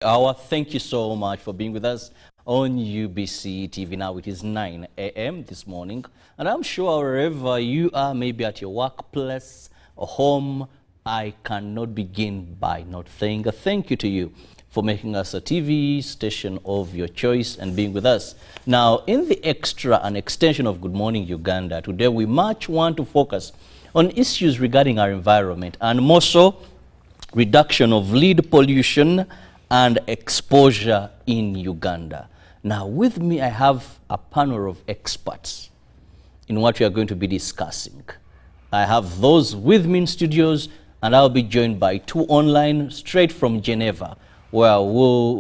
Hour. Thank you so much for being with us on UBC TV. Now it is 9 a.m. this morning, and I'm sure wherever you are, maybe at your workplace or home, I cannot begin by not saying a thank you to you for making us a TV station of your choice and being with us. Now, in the extra and extension of Good Morning Uganda, today we much want to focus on issues regarding our environment, and more so reduction of lead pollution and exposure in Uganda. Now, with me, I have a panel of experts in what we are going to be discussing. I have those with me in studios, and I'll be joined by two online straight from Geneva, where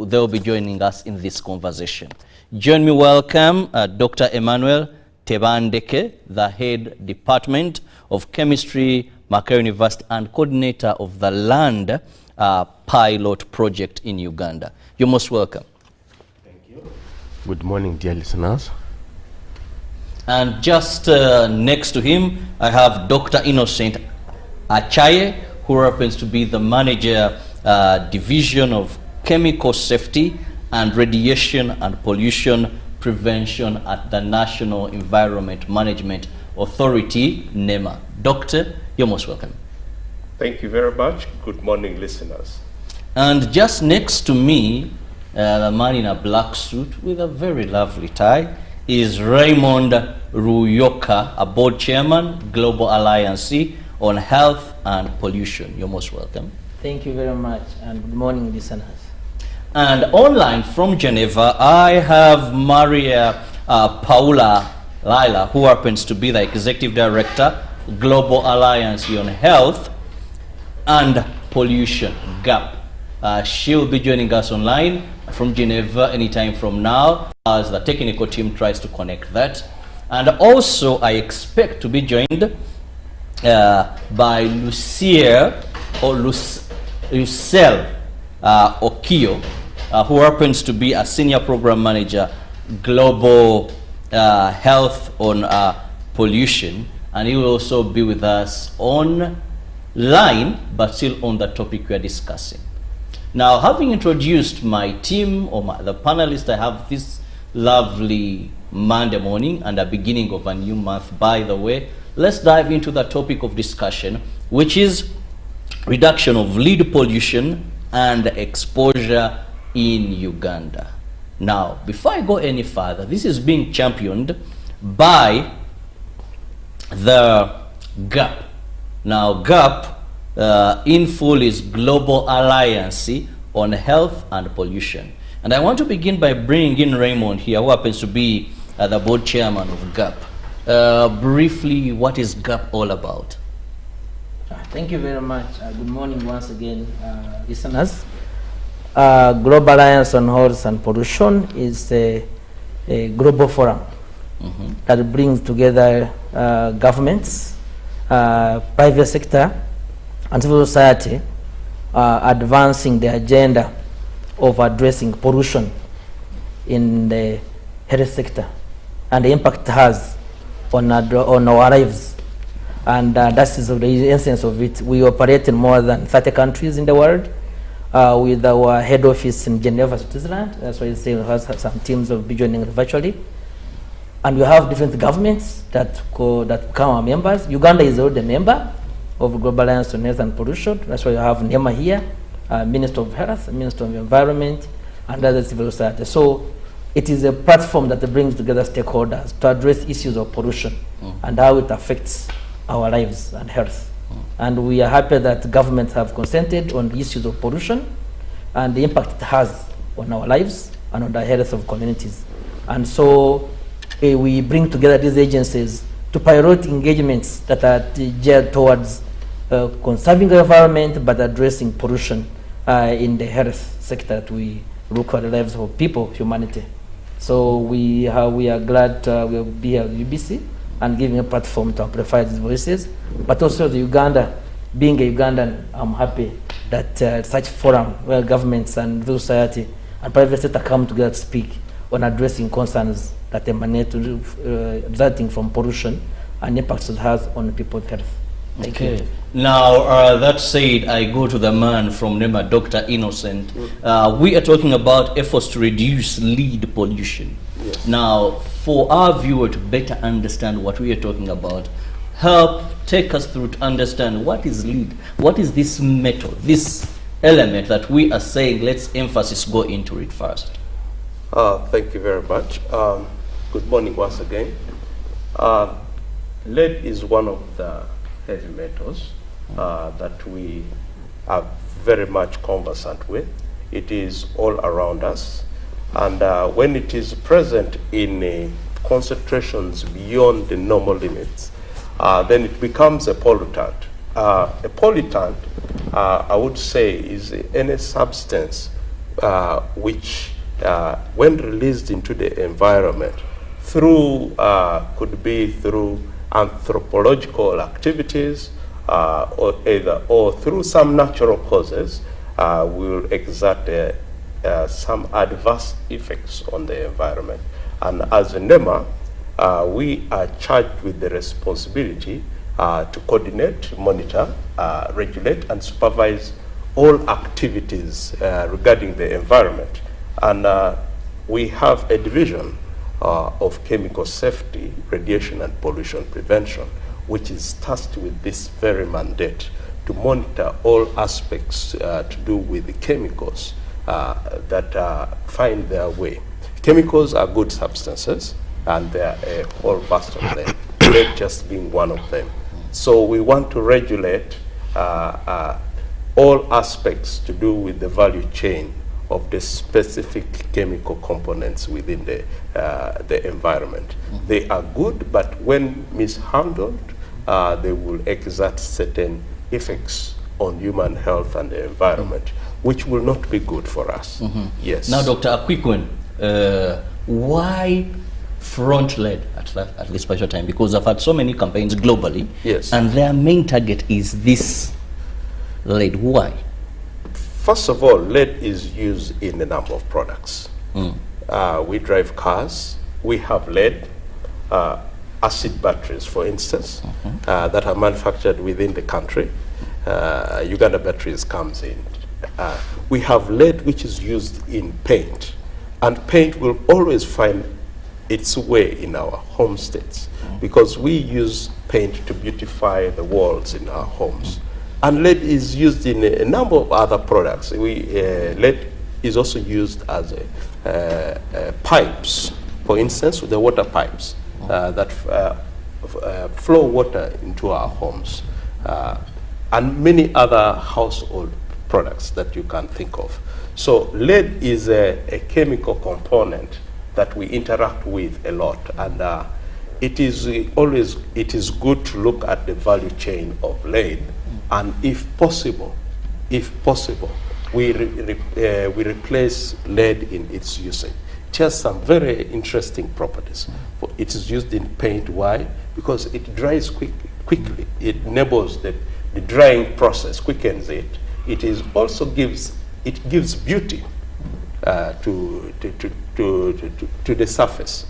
they'll be joining us in this conversation. Join me, welcome Dr. Emmanuel Tebandeke, the head department of chemistry, Makerere University, and coordinator of the land pilot project in Uganda. You're most welcome. Thank you. Good morning, dear listeners. And just next to him, I have Dr. Innocent Achaye, who happens to be the manager, division of chemical safety and radiation and pollution prevention at the National Environment Management Authority, NEMA. Doctor, you're most welcome. Thank you very much. Good morning, listeners. And just next to me, the man in a black suit with a very lovely tie, is Raymond Ruyoka, a board chairman, Global Alliance on Health and Pollution. You're most welcome. Thank you very much, and good morning, listeners. And online from Geneva, I have Maria Paula Laila, who happens to be the executive director, Global Alliance on Health and Pollution, GAHP. She'll be joining us online from Geneva anytime from now as the technical team tries to connect that. And also I expect to be joined by Lucille Okio, who happens to be a senior program manager, Global Health on Pollution, and he will also be with us online, but still on the topic we are discussing. Now, having introduced my team or the panelists, I have this lovely Monday morning and the beginning of a new month, by the way. Let's dive into the topic of discussion, which is reduction of lead pollution and exposure in Uganda. Now, before I go any further, this is being championed by the GAHP. Now, GAHP in full is Global Alliance on Health and Pollution. And I want to begin by bringing in Raymond here, who happens to be the board chairman of GAHP. Briefly, what is GAHP all about? Thank you very much. Good morning once again, listeners. Global Alliance on Health and Pollution is a global forum that brings together governments, private sector, and civil society, advancing the agenda of addressing pollution in the health sector and the impact it has on our lives. And that is the essence of it. We operate in more than 30 countries in the world, with our head office in Geneva, Switzerland. That's why you see we have some teams of joining virtually. And we have different governments that become our members. Uganda is already a member of Global Alliance on Health and Pollution. That's why you have NEMA here, Minister of Health, Minister of Environment, and other civil society. So it is a platform that brings together stakeholders to address issues of pollution and how it affects our lives and health. And we are happy that governments have consented on the issues of pollution and the impact it has on our lives and on the health of communities. And so we bring together these agencies to pilot engagements that are geared towards conserving the environment but addressing pollution in the health sector that we look at the lives of people, humanity. So we are glad we'll be here at UBC and giving a platform to amplify these voices, but also the Uganda, being a Ugandan, I'm happy that such forum where governments and civil society and private sector come together to speak on addressing concerns that emanate resulting from pollution and impacts it has on people's health. Thank you. Now, that said, I go to the man from NEMA, Dr. Innocent. We are talking about efforts to reduce lead pollution. Yes. Now, for our viewer to better understand what we are talking about, help take us through to understand what is lead, what is this metal, this element that we are saying, let's emphasis go into it first. Thank you very much. Good morning once again. Lead is one of the heavy metals that we are very much conversant with. It is all around us. And when it is present in concentrations beyond the normal limits, then it becomes a pollutant. A pollutant, I would say, is any substance which, when released into the environment, through could be through anthropological activities, or through some natural causes, will exert some adverse effects on the environment. And as a NEMA, we are charged with the responsibility to coordinate, monitor, regulate, and supervise all activities regarding the environment. And we have a division of chemical safety, radiation, and pollution prevention, which is tasked with this very mandate to monitor all aspects to do with the chemicals that find their way. Chemicals are good substances, and there are a whole vast of them, lead just being one of them. So we want to regulate all aspects to do with the value chain of the specific chemical components within the environment. They are good, but when mishandled, they will exert certain effects on human health and the environment, which will not be good for us. Yes. Now, Doctor, a quick one. Why front lead at this special time? Because I've had so many campaigns globally, yes, and their main target is this lead. Why? First of all, lead is used in a number of products. We drive cars. We have lead, acid batteries, for instance, that are manufactured within the country. Uganda batteries comes in. We have lead which is used in paint, and paint will always find its way in our home states because we use paint to beautify the walls in our homes. And lead is used in a number of other products. Lead is also used as pipes, for instance, with the water pipes that flow water into our homes, and many other household products that you can think of. So lead is a chemical component that we interact with a lot, and it is good to look at the value chain of lead, and if possible, we replace lead in its usage. It has some very interesting properties. It is used in paint. Why? Because it dries quickly. It enables the drying process, quickens it. It is also gives beauty to the surface.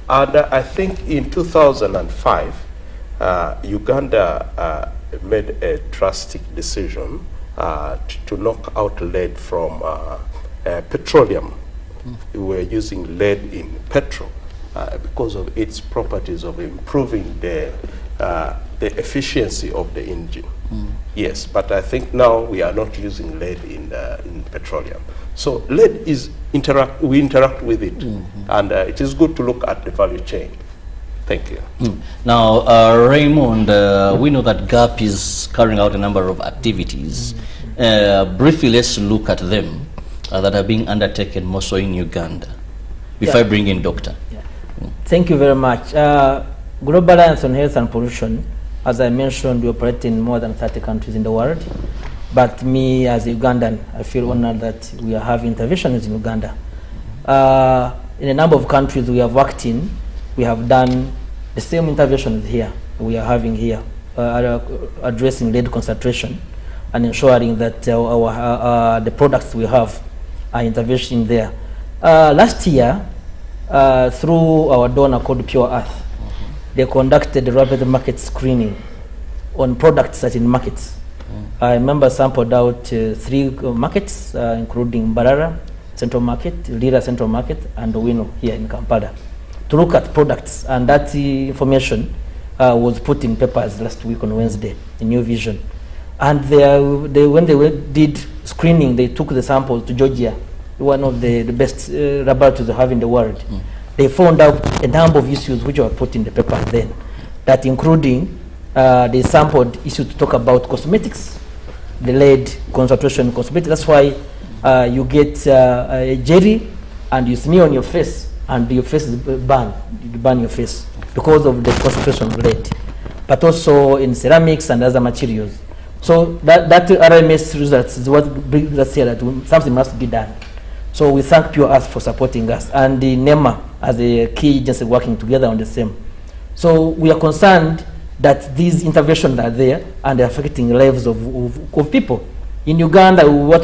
And I think in 2005, Uganda made a drastic decision to knock out lead from petroleum. We were using lead in petrol because of its properties of improving the efficiency of the engine. Yes, but I think now we are not using lead in petroleum. So lead is we interact with it, and it is good to look at the value chain. Thank you. Now, Raymond, we know that GAHP is carrying out a number of activities. Briefly, let's look at them that are being undertaken more so in Uganda, before I bring in Doctor. Thank you very much. Global Alliance on Health and Pollution, as I mentioned, we operate in more than 30 countries in the world. But me, as a Ugandan, I feel honored that we are having interventions in Uganda. In a number of countries we have worked in, we have done the same interventions here we are having here, addressing lead concentration and ensuring that the products we have are intervention there. Last year, through our donor called Pure Earth, they conducted a rapid market screening on products that in markets. I remember sampled out 3 markets, including Barara Central Market, Lira Central Market, and Owino here in Kampala, to look at products. And that information was put in papers last week on Wednesday in New Vision. And when they did screening, they took the samples to Georgia, one of the best laboratories they have in the world. They found out a number of issues which were put in the paper then, that including they sampled issues to talk about cosmetics, the lead concentration in cosmetics. That's why you get a jelly and you smear on your face and your face is burned. You burn your face because of the concentration of lead. But also in ceramics and other materials. So that RMS results is what brings us here that something must be done. So we thank Pure Earth for supporting us, and the NEMA as a key agency working together on the same. So we are concerned that these interventions are there and they're affecting lives of people. In Uganda, what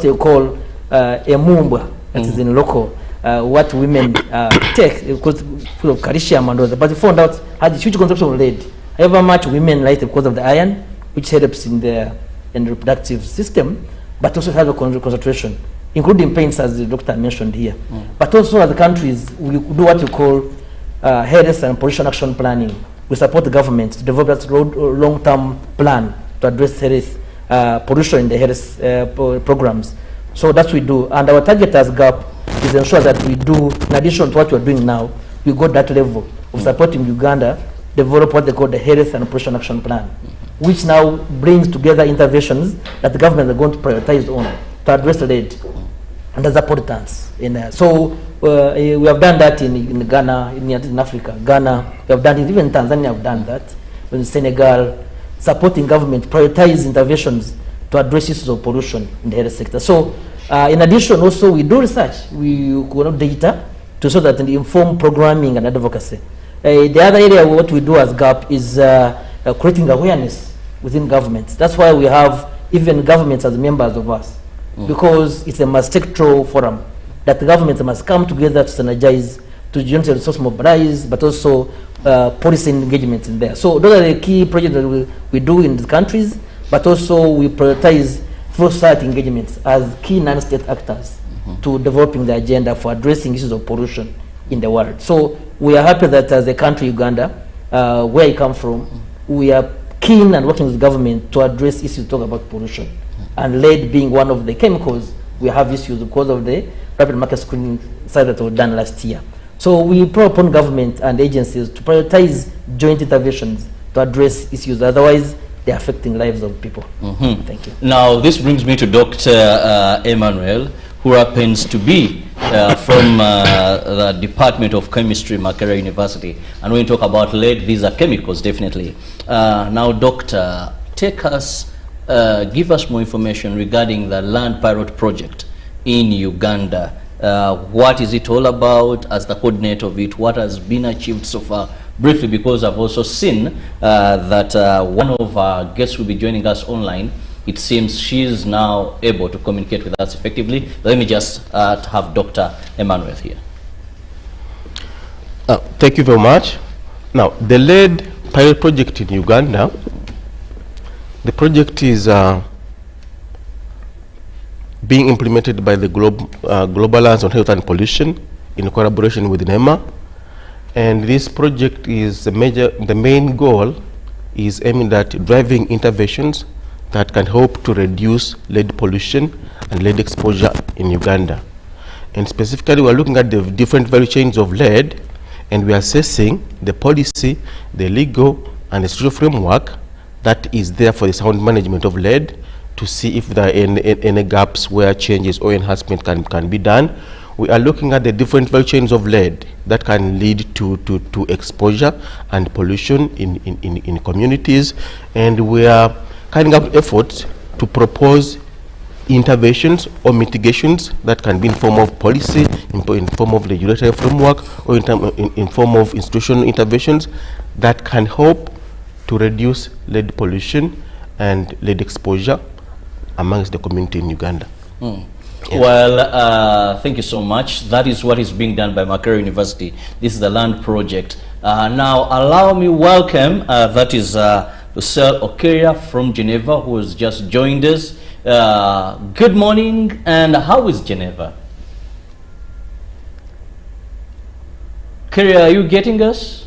they call a mumba, that is in local, what women take because of calcium and all that, but we found out had a huge consumption of lead. However much women like it because of the iron, which helps in the reproductive system, but also has a concentration, including pains, as the doctor mentioned here. But also as countries, we do what we call health and pollution action planning. We support the government to develop that long-term plan to address health pollution in the health programs. So that's what we do. And our target as GAHP is ensure that we do, in addition to what we're doing now, we go that level of supporting Uganda develop what they call the health and pollution action plan, which now brings together interventions that the government are going to prioritize on to address lead and other pollutants. So we have done that in Ghana, in Africa. Ghana, we have done it, even Tanzania have done that. In Senegal, supporting government prioritize interventions to address issues of pollution in the health sector. So in addition, also we do research, we collect data to show that inform programming and advocacy. The other area what we do as GAHP is creating awareness within governments. That's why we have even governments as members of us, because it's a multi-sectoral forum that the governments must come together to synergize, to generate resource mobilize, but also policy engagement in there. So those are the key projects that we do in the countries, but also we prioritize civil society engagements as key non-state actors to developing the agenda for addressing issues of pollution in the world. So we are happy that as a country, Uganda, where I come from, we are keen and working with the government to address issues talk about pollution. And lead being one of the chemicals, we have issues because of the rapid market screening side that was done last year. So we call upon government and agencies to prioritize joint interventions to address issues, otherwise they're affecting lives of people. Thank you. Now this brings me to Dr. Emmanuel, who happens to be from the Department of Chemistry, Makerere University. And when we talk about lead, these are chemicals, definitely. Now, Doctor, take us, give us more information regarding the land pilot project in Uganda. What is it all about? As the coordinator of it, what has been achieved so far? Briefly, because I've also seen that one of our guests will be joining us online. It seems she is now able to communicate with us effectively. Let me just have Dr. Emmanuel here. Thank you very much. Now, the lead pilot project in Uganda, the project is being implemented by the Global Alliance on Health and Pollution in collaboration with NEMA. And this project is the main goal is aiming at driving interventions that can help to reduce lead pollution and lead exposure in Uganda. And specifically, we are looking at the different value chains of lead, and we are assessing the policy, the legal and the social framework that is there for the sound management of lead to see if there are any gaps where changes or enhancement can be done. We are looking at the different value chains of lead that can lead to exposure and pollution in communities, and we are carrying out efforts to propose interventions or mitigations that can be in form of policy, in form of regulatory framework, or in form of institutional interventions that can help to reduce lead pollution and lead exposure amongst the community in Uganda. Yeah. Well, thank you so much. That is what is being done by Makerere University. This is the land project. Now, allow me welcome, that is Lucille Okeria from Geneva, who has just joined us. Good morning, and how is Geneva? Okeria, are you getting us?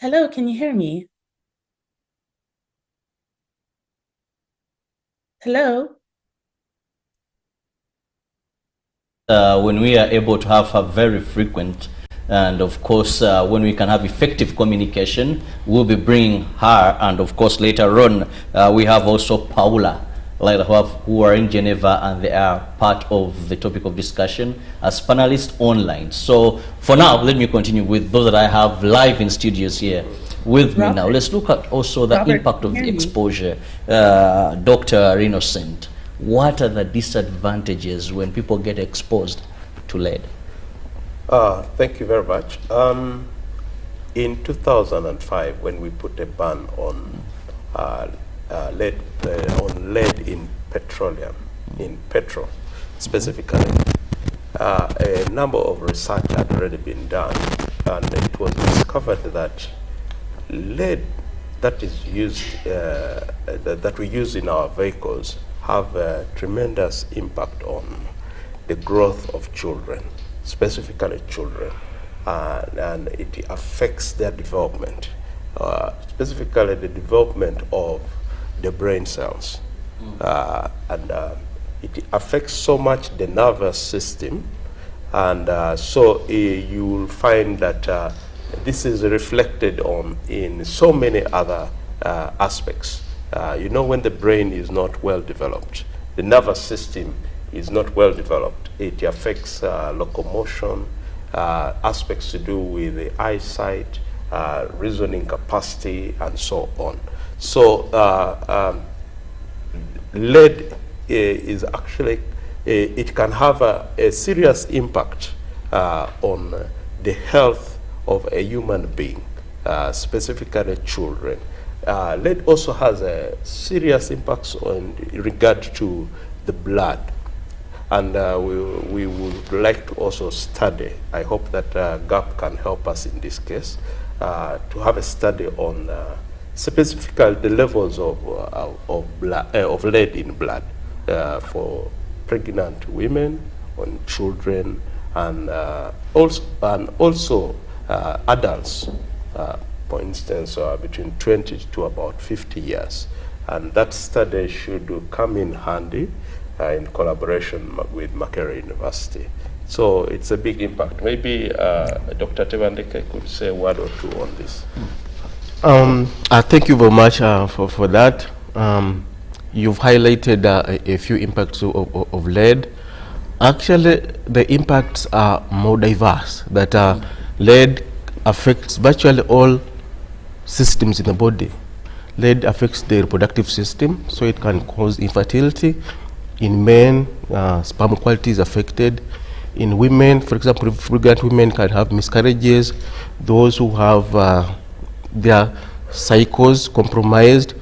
Hello, can you hear me? Hello? When we are able to have a very frequent, and of course when we can have effective communication, we'll be bringing her, and of course later on we have also Paula, who are in Geneva, and they are part of the topic of discussion as panelists online. So for now, let me continue with those that I have live in studios here with me now. Let's look at also the impact of the exposure. Dr. Innocent, what are the disadvantages when people get exposed to lead? Thank you very much. In 2005, when we put a ban on lead in petroleum, in petrol specifically, a number of research had already been done, and it was discovered that lead that is used, that we use in our vehicles, have a tremendous impact on the growth of children, specifically children, and it affects their development, specifically the development of the brain cells. It affects so much the nervous system, and so you will find that this is reflected on in so many other aspects. You know, when the brain is not well developed, the nervous system is not well developed, it affects locomotion, aspects to do with the eyesight, reasoning capacity, and so on. So lead is actually, it can have a serious impact on the health of a human being, specifically children. Lead also has a serious impacts in regard to the blood, and we would like to also study. I hope that GAHP can help us in this case to have a study on specifically the levels of lead in blood for pregnant women, on children, and also adults. For instance, between 20 to about 50 years. And that study should come in handy in collaboration with Makerere University. So it's a big impact. Maybe Dr. Tebandeke could say a word or two on this. Thank you very much for that. You've highlighted a few impacts of lead. Actually, the impacts are more diverse. That lead affects virtually all systems in the body. Lead affects the reproductive system, so it can cause infertility. In men, sperm quality is affected. In women, for example, pregnant women can have miscarriages. Those who have their cycles compromised.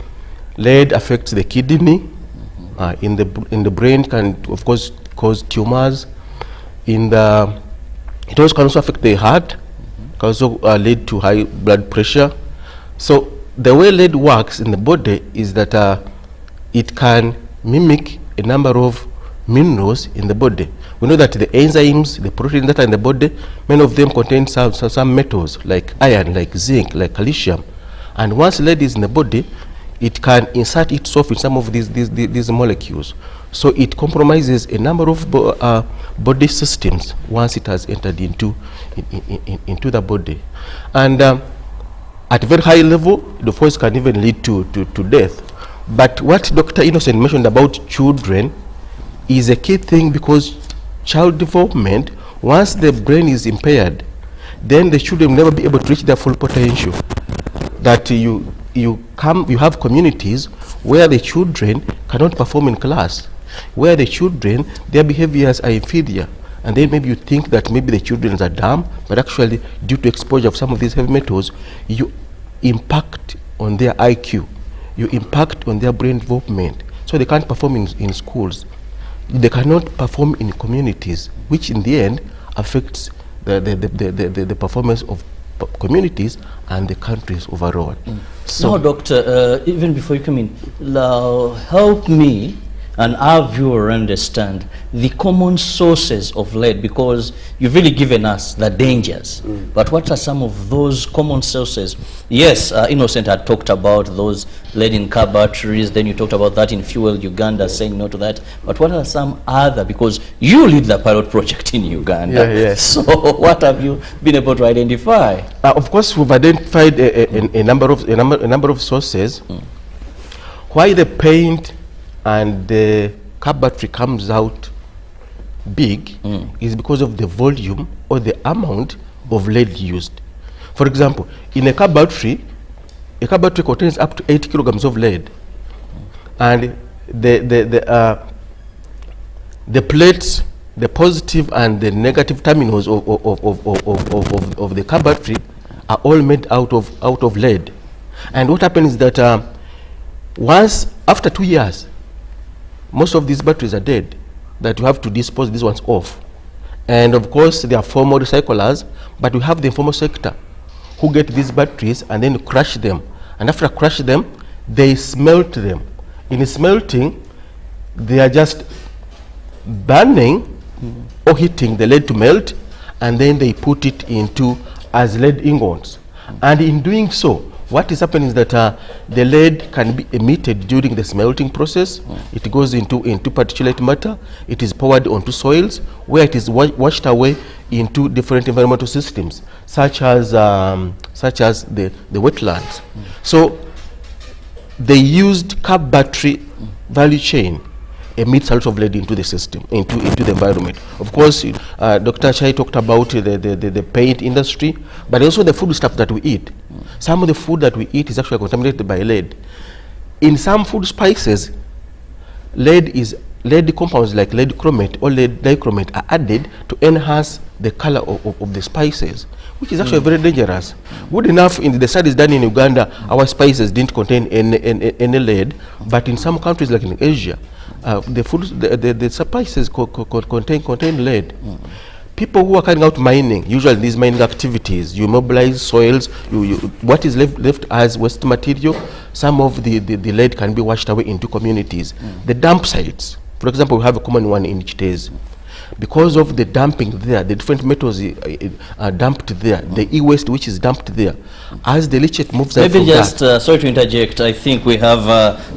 Lead affects the kidney. In the brain, can of course cause tumors. It also can also affect the heart. Can also lead to high blood pressure. So the way lead works in the body is that it can mimic a number of minerals in the body. We know that the enzymes, the proteins that are in the body, many of them contain some metals like iron, like zinc, like calcium. And once lead is in the body, it can insert itself in some of these molecules. So it compromises a number of body systems once it has entered into the body. And at a very high level, the force can even lead to death. But what Dr. Innocent mentioned about children is a key thing, because child development, once the brain is impaired, then the children will never be able to reach their full potential. That you have communities where the children cannot perform in class, where the children, their behaviors are inferior, and then maybe you think that maybe the children are dumb, but actually due to exposure of some of these heavy metals, you impact on their IQ, you impact on their brain development, so they can't perform in schools, they cannot perform in communities, which in the end affects the performance of communities and the countries overall. So, no, Doctor, even before you come in, help me and our viewer understand the common sources of lead, because you've really given us the dangers. But what are some of those common sources? Yes, Innocent had talked about those lead in car batteries, then you talked about that in Fuel Uganda, saying no to that. But what are some other, because you lead the pilot project in Uganda. Yeah, yes. So what have you been able to identify? Of course, we've identified a number of sources. Why the paint and the car battery comes out big is because of the volume or the amount of lead used. For example, in a car battery contains up to 8 kilograms of lead, and the plates, the positive and the negative terminals of the car battery are all made out of lead. And what happens is that after 2 years, most of these batteries are dead, that you have to dispose these ones off. And of course, there are formal recyclers, but we have the informal sector who get these batteries and then crush them. And after crush them, they smelt them. In smelting, they are just burning or heating the lead to melt, and then they put it into as lead ingots. And in doing so, what is happening is that the lead can be emitted during the smelting process. It goes into particulate matter. It is poured onto soils, where it is washed away into different environmental systems, such as the wetlands. So the used car battery value chain emits a lot of lead into the system, into the environment. Of course, Dr. Chai talked about the paint industry, but also the food stuff that we eat. Some of the food that we eat is actually contaminated by lead. In some food spices, lead compounds like lead chromate or lead dichromate are added to enhance the color of the spices, which is actually very dangerous. Good enough, in the studies done in Uganda, our spices didn't contain any lead, but in some countries like in Asia, the spices contain lead. People who are carrying out mining, usually these mining activities, you mobilize soils, what is left as waste material, some of the lead can be washed away into communities. The dump sites, for example, we have a common one in Chitezi. Because of the dumping there, the different metals are dumped there, the e-waste which is dumped there, as the leachate moves out maybe just, sorry to interject, I think we have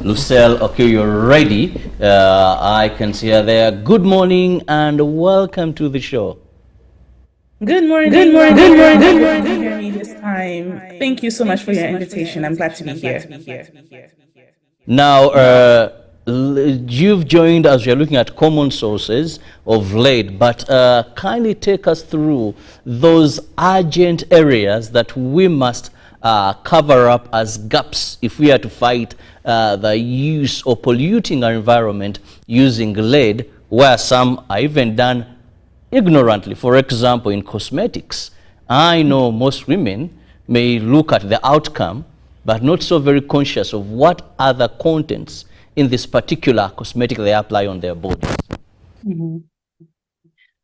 Lucille. Okay, you're ready. I can see her there. Good morning and welcome to the show. Good morning. Good morning. Good morning. Good morning. To hear me this time. Thank you so much for your invitation. I'm glad to be here. Now, you've joined us. We're looking at common sources of lead, but kindly take us through those urgent areas that we must cover up as gaps if we are to fight the use or polluting our environment using lead, where some are even done ignorantly. For example, in cosmetics, I know most women may look at the outcome, but not so very conscious of what other contents in this particular cosmetic they apply on their bodies.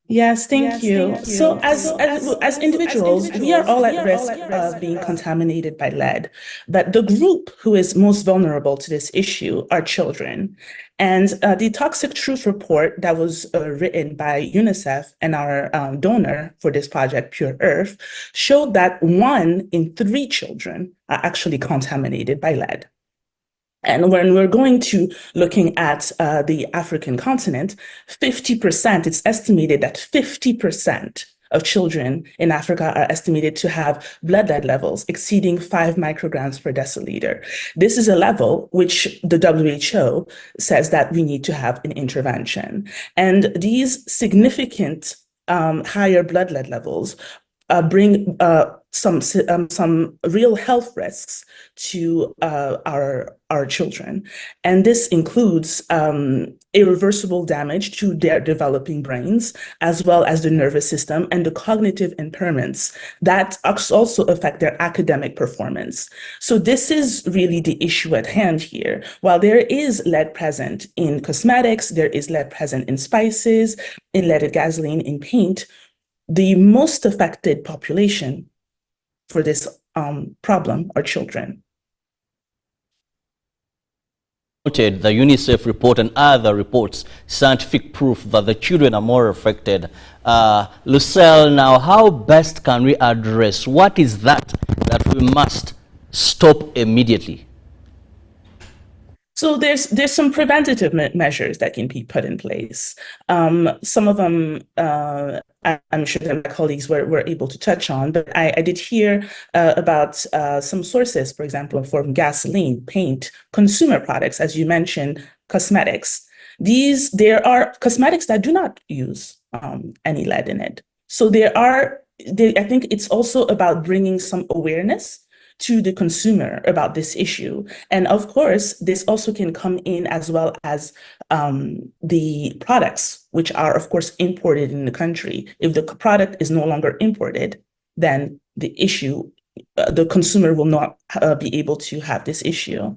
Yes, thank you. So as individuals, we are all at risk of being contaminated by lead. But the group who is most vulnerable to this issue are children. And the Toxic Truth report that was written by UNICEF and our donor for this project, Pure Earth, showed that 1 in 3 children are actually contaminated by lead. And when we're going to looking at the African continent, 50%, it's estimated that 50% of children in Africa are estimated to have blood lead levels exceeding 5 micrograms per deciliter. This is a level which the WHO says that we need to have an intervention. And these significant higher blood lead levels bring some real health risks to our children, and this includes irreversible damage to their developing brains, as well as the nervous system and the cognitive impairments that also affect their academic performance. So this is really the issue at hand here. While there is lead present in cosmetics, there is lead present in spices, in leaded gasoline, in paint, the most affected population for this problem are children. The UNICEF report and other reports, scientific proof that the children are more affected. Lucille, now how best can we address what is that we must stop immediately? So there's some preventative measures that can be put in place. Some of them I'm sure that my colleagues were able to touch on, but I did hear about some sources, for example, for gasoline, paint, consumer products, as you mentioned, cosmetics. There are cosmetics that do not use any lead in it. So I think it's also about bringing some awareness to the consumer about this issue. And of course, this also can come in as well as the products, which are of course imported in the country. If the product is no longer imported, then the issue, the consumer will not be able to have this issue.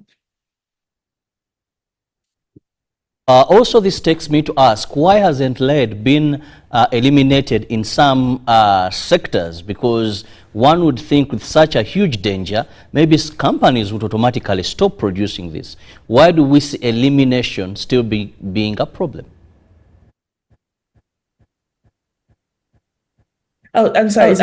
Also, this takes me to ask, why hasn't lead been eliminated in some sectors? Because one would think with such a huge danger, maybe companies would automatically stop producing this. Why do we see elimination still being a problem? Oh, I'm sorry.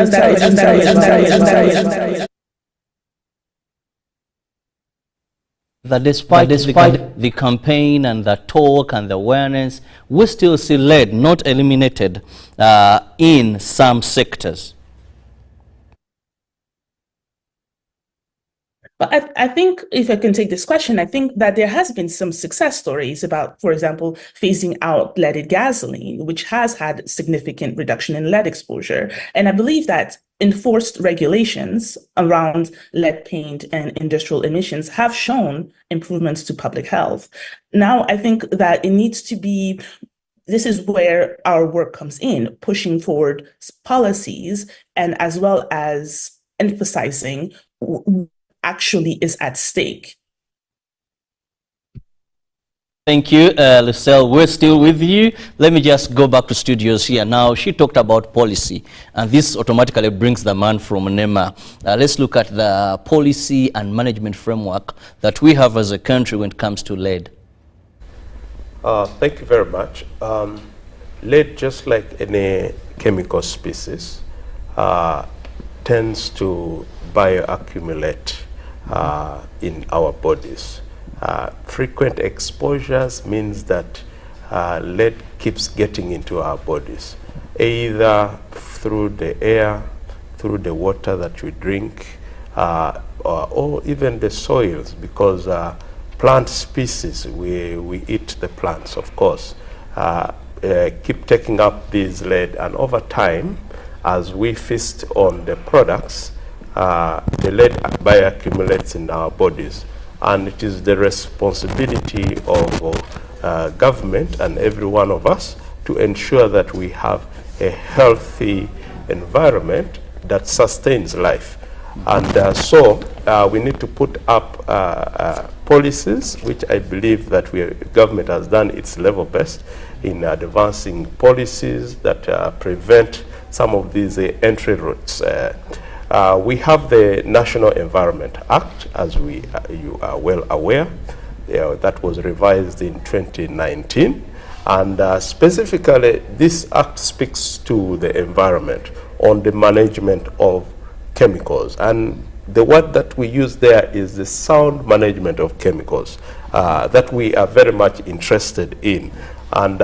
That despite the campaign and the talk and the awareness, we still see lead not eliminated in some sectors. But I think if I can take this question, I think that there has been some success stories about, for example, phasing out leaded gasoline, which has had significant reduction in lead exposure. And I believe that enforced regulations around lead paint and industrial emissions have shown improvements to public health. Now, I think that it needs to be, this is where our work comes in, pushing forward policies and as well as emphasizing actually is at stake. Thank you, Lucille. We're still with you. Let me just go back to studios here. Now, she talked about policy, and this automatically brings the man from NEMA. Let's look at the policy and management framework that we have as a country when it comes to lead. Thank you very much. Lead, just like any chemical species, tends to bioaccumulate in our bodies. Frequent exposures means that lead keeps getting into our bodies, either through the air, through the water that we drink, or even the soils, because plant species, we eat the plants, of course, keep taking up these lead, and over time, as we feast on the products, the lead bioaccumulates in our bodies. And it is the responsibility of government and every one of us to ensure that we have a healthy environment that sustains life. And so we need to put up policies, which I believe that government has done its level best in advancing policies that prevent some of these entry routes. We have the National Environment Act, as you are well aware, that was revised in 2019. And specifically, this act speaks to the environment on the management of chemicals. And the word that we use there is the sound management of chemicals that we are very much interested in. And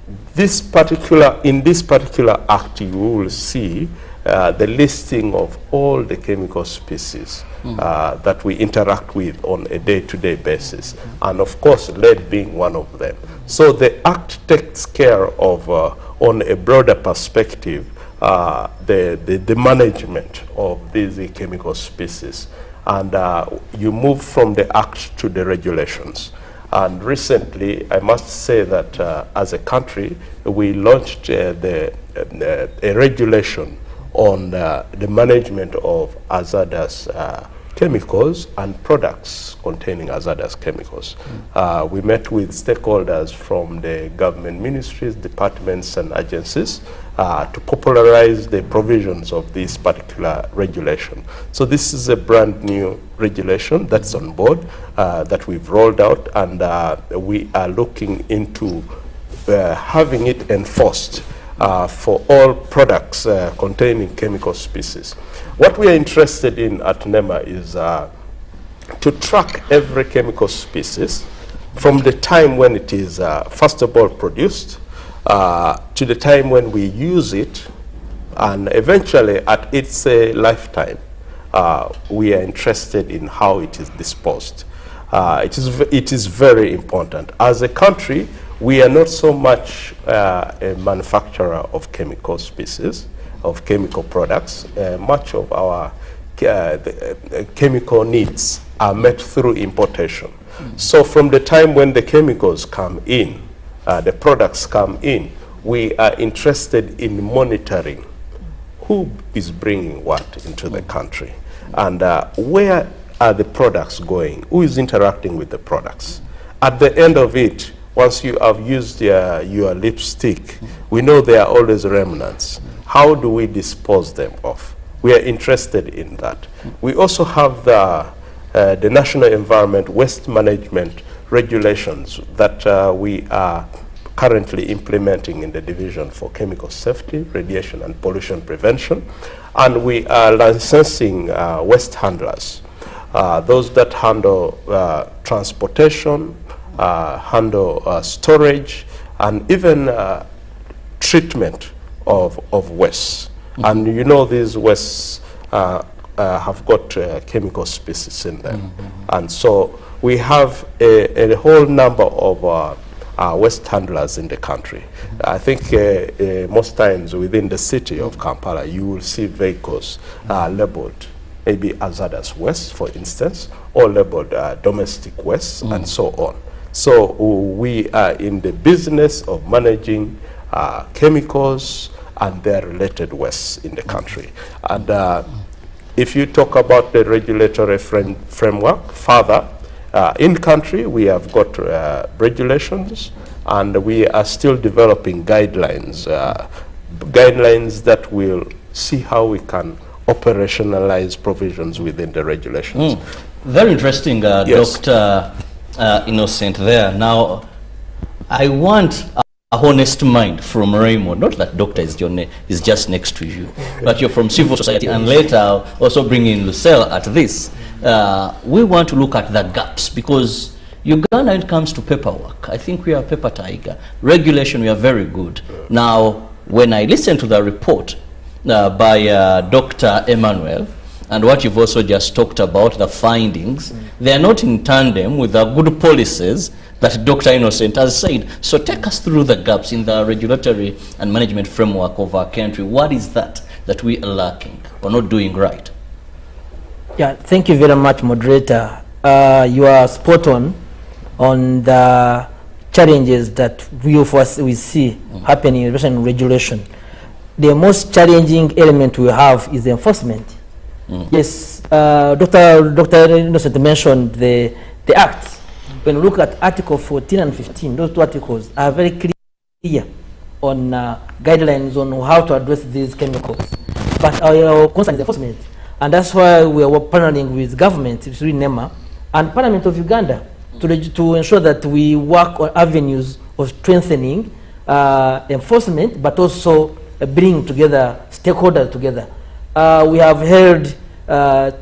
in this particular act, you will see the listing of all the chemical species that we interact with on a day-to-day basis, and of course lead being one of them. So the act takes care of, on a broader perspective, the management of these chemical species, and you move from the act to the regulations. And recently, I must say that as a country, we launched a regulation on the management of hazardous chemicals and products containing hazardous chemicals. We met with stakeholders from the government ministries, departments, and agencies to popularize the provisions of this particular regulation. So this is a brand new regulation that's on board, that we've rolled out, and we are looking into having it enforced for all products containing chemical species. What we are interested in at NEMA is to track every chemical species from the time when it is first of all produced to the time when we use it, and eventually at its lifetime. We are interested in how it is disposed. It is very important. As a country, we are not so much a manufacturer of chemical species, of chemical products. Much of our chemical needs are met through importation. So from the time when the chemicals come in, the products come in, we are interested in monitoring who is bringing what into the country, and where are the products going, who is interacting with the products. At the end of it, once you have used your lipstick, we know there are always remnants. How do we dispose them of? We are interested in that. We also have the National Environment Waste Management regulations that we are currently implementing in the Division for Chemical Safety, Radiation and Pollution Prevention. And we are licensing waste handlers, those that handle transportation, handle storage, and even treatment of waste. And you know, these wastes have got chemical species in them. And so we have a whole number of waste handlers in the country. I think most times within the city of Kampala, you will see vehicles labeled maybe hazardous waste, for instance, or labeled domestic waste, and so on. So we are in the business of managing chemicals and their related wastes in the country. And if you talk about the regulatory framework further, in country we have got regulations, and we are still developing guidelines, guidelines that will see how we can operationalize provisions within the regulations. Very interesting, Yes. Dr. Innocent there. Now, I want a honest mind from Raymond, not that doctor is just next to you, but you're from civil society, and later also bring in Lucelle at this. We want to look at the gaps, because Uganda, when it comes to paperwork, I think we are a paper tiger. Regulation, we are very good. Now, when I listen to the report by Dr. Emmanuel, and what you've also just talked about, the findings, they are not in tandem with the good policies that Dr. Innocent has said. So take us through the gaps in the regulatory and management framework of our country. What is that we are lacking or not doing right? Yeah, thank you very much, moderator. You are spot on the challenges that we see happening in regulation. The most challenging element we have is the enforcement. Yes, Dr. Innocent mentioned the Act. When we look at Article 14 and 15, those two articles are very clear on guidelines on how to address these chemicals. But our concern is enforcement. And that's why we are partnering with government, through NEMA, and Parliament of Uganda to ensure that we work on avenues of strengthening enforcement, but also bringing together stakeholders together. We have held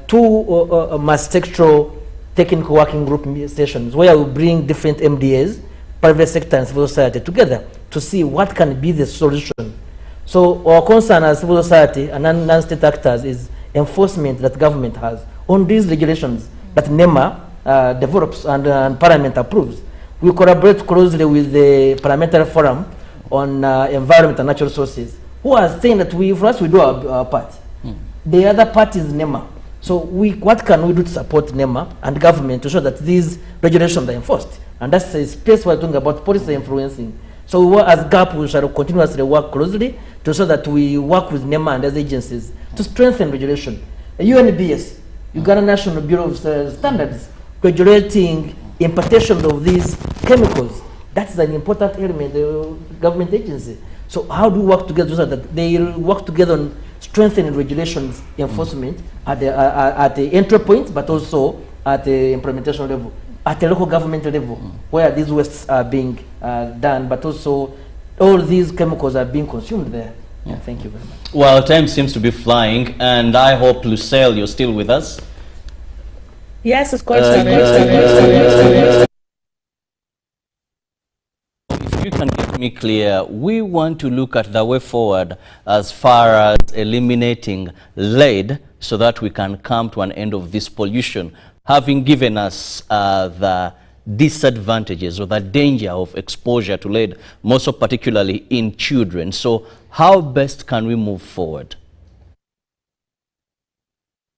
two mass sectoral technical working group sessions where we bring different MDAs private sector and civil society together to see what can be the solution. So our concern as civil society and non-state actors is enforcement that government has on these regulations that NEMA develops and Parliament approves. We collaborate closely with the Parliamentary Forum on Environment and Natural Resources, who are saying that for us we do our part. The other part is NEMA. So what can we do to support NEMA and government to show that these regulations are enforced? And that's a space we're talking about policy influencing. So as GAHP, we shall continuously work closely to show that we work with NEMA and other agencies to strengthen regulation. UNBS, Uganda National Bureau of Standards, regulating importation of these chemicals. That's an important element, the government agency. So how do we work together so that they work together on strengthening regulations enforcement at the entry point, but also at the implementation level, at the local government level, where these wastes are being done, but also all these chemicals are being consumed there. Yeah, thank you very much. Well, time seems to be flying, and I hope, Lucille, you're still with us. Yes, of course. If you can get me clear, we want to look at the way forward as far as eliminating lead so that we can come to an end of this pollution, having given us the disadvantages or the danger of exposure to lead, most so particularly in children. So how best can we move forward?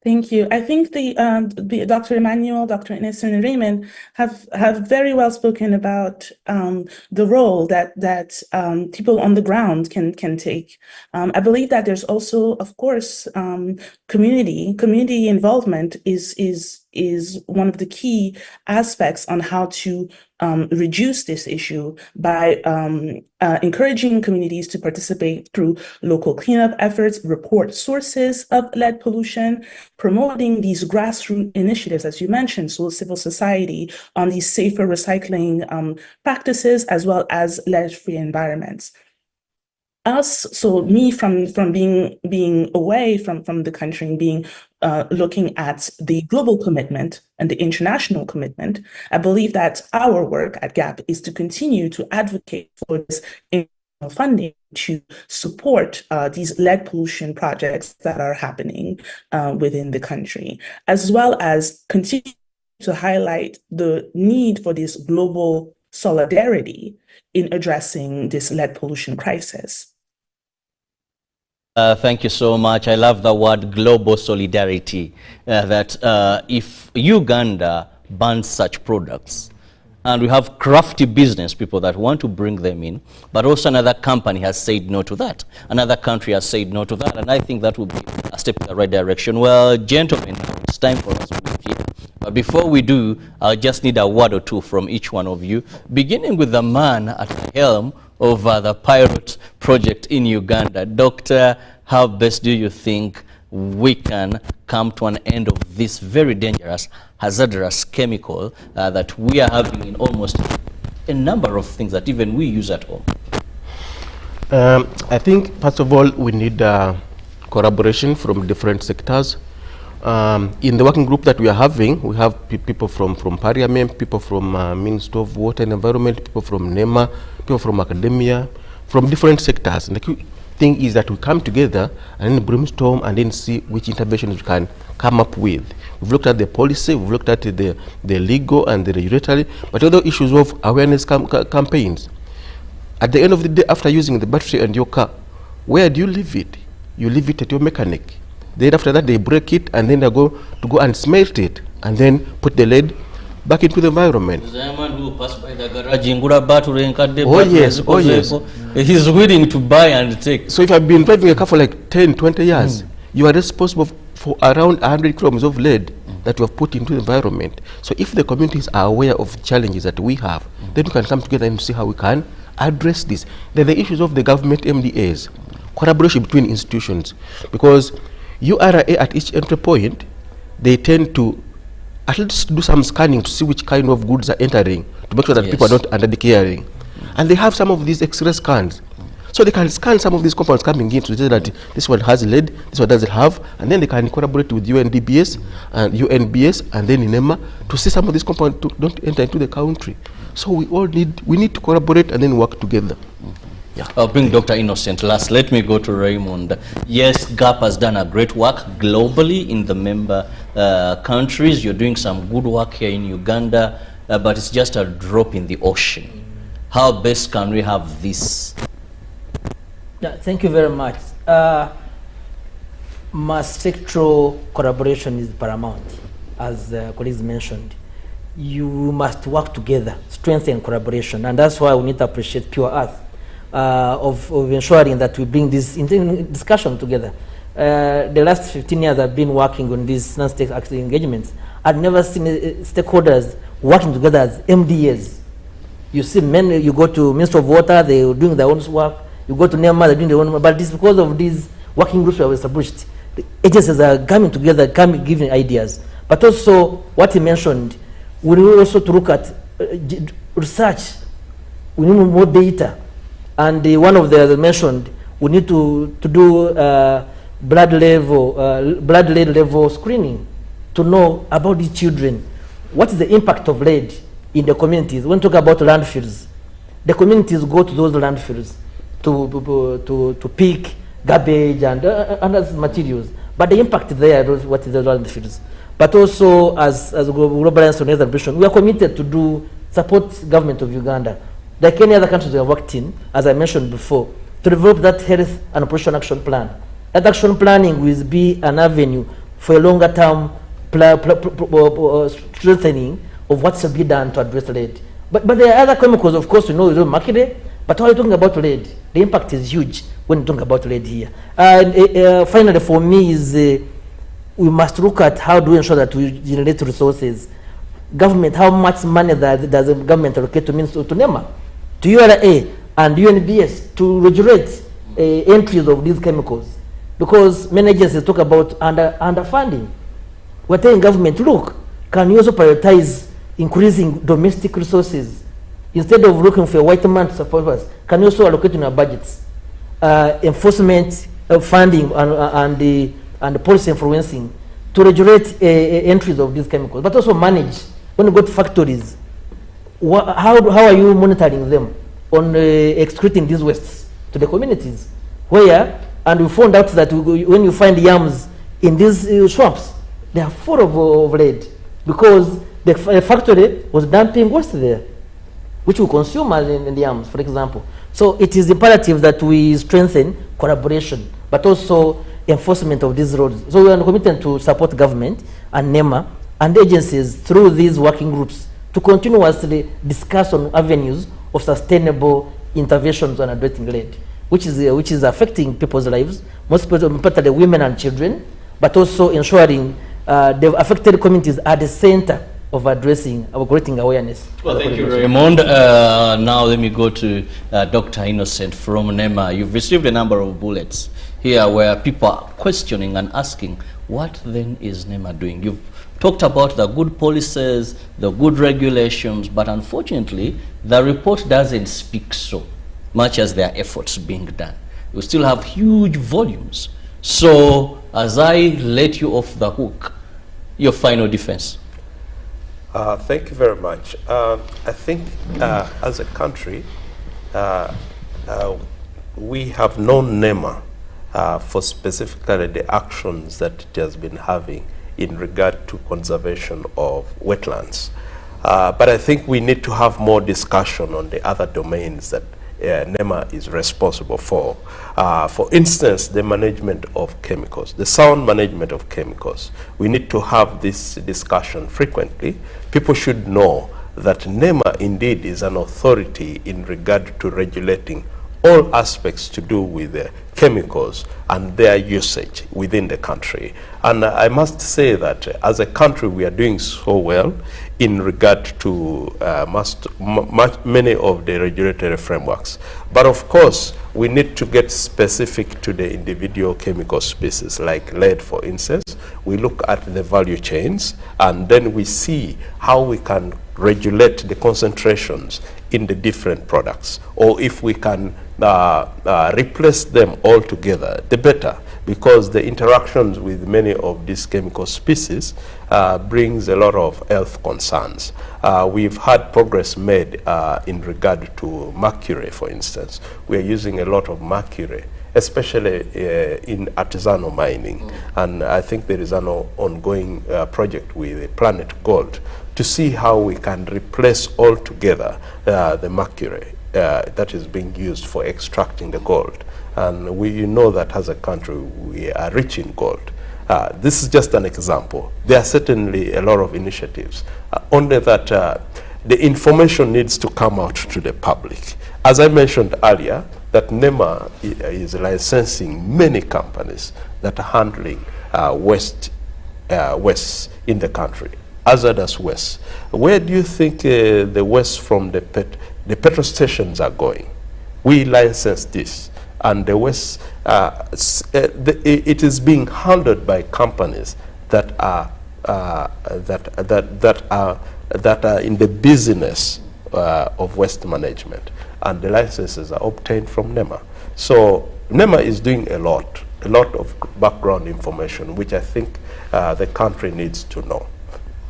Thank you. I think the Dr. Emmanuel, Dr. Innocent, and Raymond have very well spoken about the role that people on the ground can take. I believe that there's also, of course, community involvement is one of the key aspects on how to reduce this issue by encouraging communities to participate through local cleanup efforts, report sources of lead pollution, promoting these grassroots initiatives, as you mentioned, so civil society on these safer recycling practices, as well as lead-free environments. Me from being away from the country and being looking at the global commitment and the international commitment, I believe that our work at GAHP is to continue to advocate for this international funding to support these lead pollution projects that are happening within the country, as well as continue to highlight the need for this global solidarity in addressing this lead pollution crisis. Thank you so much. I love the word global solidarity, that if Uganda bans such products, and we have crafty business people that want to bring them in, but also another company has said no to that. Another country has said no to that, and I think that would be a step in the right direction. Well, gentlemen, it's time for us to move here. But before we do, I just need a word or two from each one of you, beginning with the man at the helm of the pilot project in Uganda. Doctor, how best do you think we can come to an end of this very dangerous, hazardous chemical that we are having in almost a number of things that even we use at home? I think, first of all, we need collaboration from different sectors. In the working group that we are having, we have people from Parliament, people from Ministry of Water and Environment, people from NEMA, people from academia, from different sectors. And the key thing is that we come together and then brainstorm and then see which interventions we can come up with. We've looked at the policy, we've looked at the legal and the regulatory, but other issues of awareness campaigns. At the end of the day, after using the battery and your car, where do you leave it? You leave it at your mechanic. Then after that, they break it and then they go and smelt it and then put the lead back into the environment. Who passed by the garage, oh yes, oh yes. He's willing to buy and take. So if I've been driving a car for like 10, 20 years, you are responsible for around 100 kilograms of lead that you have put into the environment. So if the communities are aware of the challenges that we have, then we can come together and see how we can address this. Then the issues of the government MDAs, collaboration between institutions, because URA at each entry point, they tend to at least do some scanning to see which kind of goods are entering, to make sure that people are not under the caring. And they have some of these X-ray scans. So they can scan some of these compounds coming in to say that this one has lead, this one doesn't have, and then they can collaborate with UNDBS and UNBS and then NEMA to see some of these compounds don't enter into the country. So we need to collaborate and then work together. Yeah. I'll bring Dr. Innocent last. Let me go to Raymond. Yes, GAHP has done a great work globally in the member countries. You're doing some good work here in Uganda, but it's just a drop in the ocean. How best can we have this? Yeah, thank you very much. Mass-sectoral collaboration is paramount, as colleagues mentioned. You must work together, strengthen collaboration, and that's why we need to appreciate Pure Earth. Of ensuring that we bring this discussion together. The last 15 years I've been working on these non-state active engagements. I've never seen stakeholders working together as MDAs. You see you go to Ministry of Water, they're doing their own work. You go to NEMA, they're doing their own work. But it's because of these working groups that were established. The agencies are coming together, giving ideas. But also, what he mentioned, we need also to look at research. We need more data. And one of the mentioned, we need to do blood lead level screening to know about these children. What is the impact of lead in the communities? When we talk about landfills, the communities go to those landfills to pick garbage and other materials. But the impact there is what is the landfills. But also, as Global Alliance on Health, we are committed to support government of Uganda, like any other countries we have worked in, as I mentioned before, to develop that health and operation action plan. That action planning will be an avenue for a longer term strengthening of what should be done to address lead. But there are other chemicals, of course, we don't market it, but when you're talking about lead, the impact is huge when you talk about lead here. And finally, for me, is we must look at how do we ensure that we generate resources. Government, how much money does the government allocate to NEMA, to URA and UNBS to regulate entries of these chemicals? Because many agencies talk about underfunding. We're telling government, look, can you also prioritize increasing domestic resources? Instead of looking for a white man to support us, can you also allocate in our budgets enforcement funding and the policy influencing to regulate entries of these chemicals, but also manage. When you go to factories, how are you monitoring them on excreting these wastes to the communities? And we found out that when you find yams in these swamps, they are full of lead because the factory was dumping waste there, which we consume in the yams, for example. So it is imperative that we strengthen collaboration, but also enforcement of these roads. So we are committed to support government and NEMA and agencies through these working groups to continuously discuss on avenues of sustainable interventions on addressing lead, which is affecting people's lives, most particularly women and children, but also ensuring the affected communities are the center of creating awareness. Well, thank you, Raymond. Now let me go to Dr. Innocent from NEMA. You've received a number of bullets here where people are questioning and asking, what then is NEMA doing? You've talked about the good policies, the good regulations, but unfortunately, the report doesn't speak so much as there are efforts being done. We still have huge volumes. So, as I let you off the hook, your final defense. Thank you very much. I think as a country, we have known NEMA for specifically the actions that it has been having in regard to conservation of wetlands. But I think we need to have more discussion on the other domains that NEMA is responsible for. For instance, the management of chemicals, the sound management of chemicals. We need to have this discussion frequently. People should know that NEMA indeed is an authority in regard to regulating all aspects to do with chemicals and their usage within the country. And I must say that as a country we are doing so well in regard to many of the regulatory frameworks. But of course, we need to get specific to the individual chemical species, like lead, for instance. We look at the value chains, and then we see how we can regulate the concentrations in the different products, or if we can replace them altogether, the better, because the interactions with many of these chemical species brings a lot of health concerns. We've had progress made in regard to mercury, for instance. We are using a lot of mercury, especially in artisanal mining. And I think there is an ongoing project with Planet Gold to see how we can replace altogether the mercury that is being used for extracting the gold. And we know that as a country, we are rich in gold. This is just an example. There are certainly a lot of initiatives. Only that the information needs to come out to the public. As I mentioned earlier, that NEMA is licensing many companies that are handling waste in the country, hazardous waste. Where do you think the waste from the petrol stations are going? We license this, and the waste it is being handled by companies that are in the business of waste management, and the licenses are obtained from NEMA. So NEMA is doing a lot of background information, which I think the country needs to know.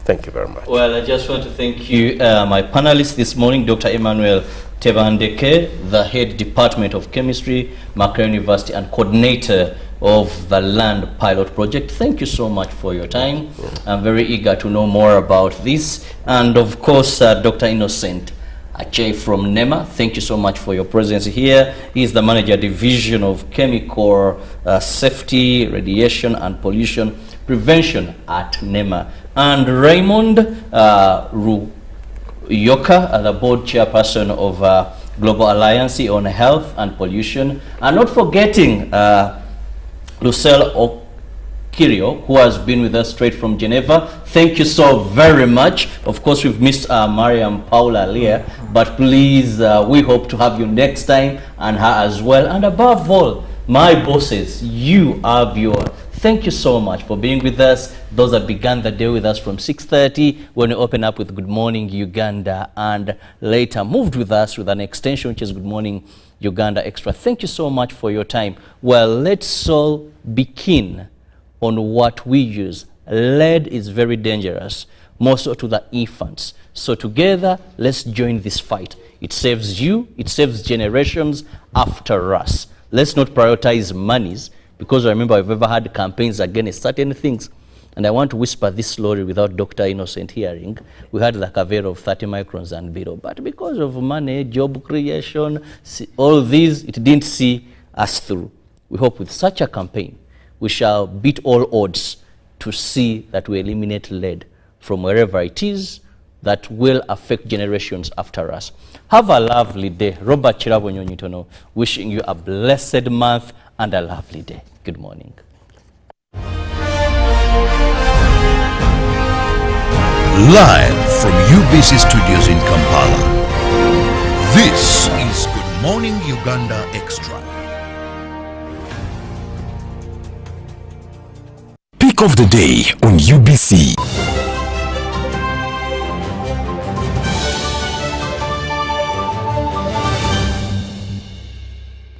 Thank you very much. Well, I just want to thank you, my panelists this morning, Dr. Emmanuel Tebandeke, the Head Department of Chemistry, Makerere University, and coordinator of the Land Pilot Project. Thank you so much for your time. I'm very eager to know more about this. And of course, Dr. Innocent Ache from NEMA, thank you so much for your presence here. He is the Manager Division of Chemical Safety, Radiation and Pollution Prevention at NEMA. And Raymond Ruyoka, the Board Chairperson of Global Alliance on Health and Pollution. And not forgetting Lucelle Okirio, who has been with us straight from Geneva. Thank you so very much. Of course, we've missed Mariam Paula Lear, but please, we hope to have you next time, and her as well. And above all, my bosses, you are viewers. Thank you so much for being with us. Those that began the day with us from 6:30 when we open up with Good Morning Uganda, and later moved with us with an extension which is Good Morning Uganda Extra. Thank you so much for your time. Well, let's all be keen on what we use. Lead is very dangerous, more so to the infants. So together, let's join this fight. It saves you, it saves generations after us. Let's not prioritize monies, because I remember I've ever had campaigns against certain things. And I want to whisper this slowly without Dr. Innocent hearing. We had the Kavero of 30 microns and below. But because of money, job creation, all these, it didn't see us through. We hope with such a campaign, we shall beat all odds to see that we eliminate lead from wherever it is that will affect generations after us. Have a lovely day. Robert Chirabo Nyonyitono, wishing you a blessed month and a lovely day. Good morning. Live from UBC Studios in Kampala, this is Good Morning Uganda Extra. Pick of the day on UBC.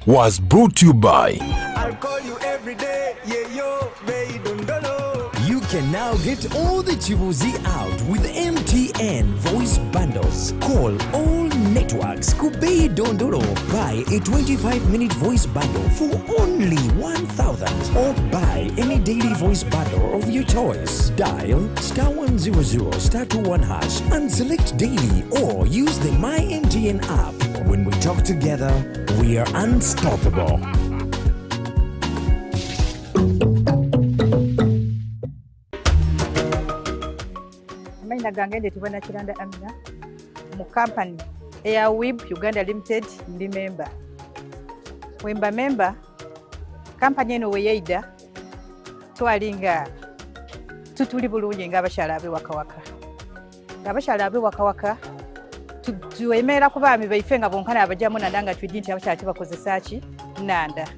Was brought to you by I'll call you every day, yeah, yo, baby, don't know. You can now get all the Chibuzi out with MTN voice bundles. Call all networks. Kubei Dondoro. Buy a 25-minute voice bundle for only 1,000. Or buy any daily voice bundle of your choice. Dial *100 *21# and select daily, or use the My MTN app. When we talk together, we are unstoppable. Amina gange ndi tubona kiranda Amina mu company eya WIB Uganda Limited ndi member. Wemba member company eno weyeida twalinga tutuli bulungi nga abashala abe wakawaka. Abashala abe wakawaka tuwemera kuba amibe ifenga bonkana abajamu nandanga twidi nti abashala tibakozesa ki nanda.